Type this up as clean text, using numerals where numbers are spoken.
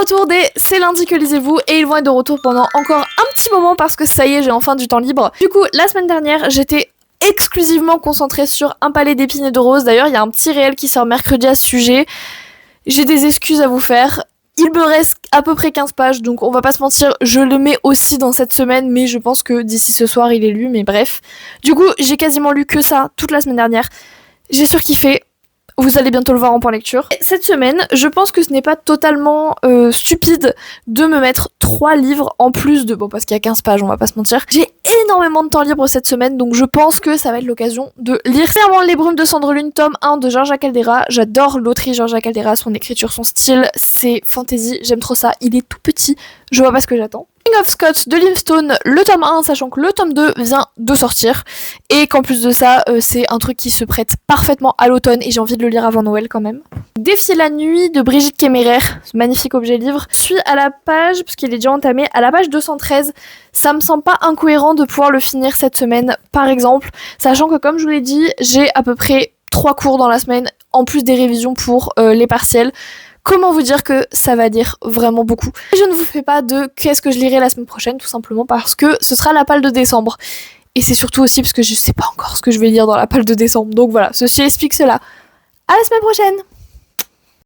retour des C'est lundi que lisez-vous et ils vont être de retour pendant encore un petit moment parce que ça y est, j'ai enfin du temps libre. Du coup, la semaine dernière, j'étais exclusivement concentrée sur Un palais d'épines et de roses. D'ailleurs, il y a un petit réel qui sort mercredi à ce sujet. J'ai des excuses à vous faire. Il me reste à peu près 15 pages, donc on va pas se mentir, je le mets aussi dans cette semaine, mais je pense que d'ici ce soir, il est lu, mais bref. Du coup, j'ai quasiment lu que ça toute la semaine dernière. J'ai surkiffé. Vous allez bientôt le voir en point lecture. Cette semaine, je pense que ce n'est pas totalement stupide de me mettre 3 livres en plus de... Bon, parce qu'il y a 15 pages, on va pas se mentir. J'ai énormément de temps libre cette semaine, donc je pense que ça va être l'occasion de lire clairement Les Brumes de Cendrelune, tome 1 de Georgia Caldera. J'adore l'autrice Georgia Caldera, son écriture, son style, c'est fantasy, j'aime trop ça. Il est tout petit, je vois pas ce que j'attends. King of Scots de Livingstone, le tome 1, sachant que le tome 2 vient de sortir, et qu'en plus de ça, c'est un truc qui se prête parfaitement à l'automne, et j'ai envie de le lire avant Noël quand même. Défier la nuit de Brigitte Kéméraire, ce magnifique objet livre. Je suis à la page, parce qu'il est déjà entamé, à la page 213. Ça me semble pas incohérent de pouvoir le finir cette semaine, par exemple, sachant que comme je vous l'ai dit, j'ai à peu près 3 cours dans la semaine, en plus des révisions pour les partiels. Comment vous dire que ça va dire vraiment beaucoup. Je ne vous fais pas de qu'est-ce que je lirai la semaine prochaine, tout simplement parce que ce sera la palle de décembre. Et c'est surtout aussi parce que je sais pas encore ce que je vais lire dans la palle de décembre. Donc voilà, ceci explique cela. À la semaine prochaine!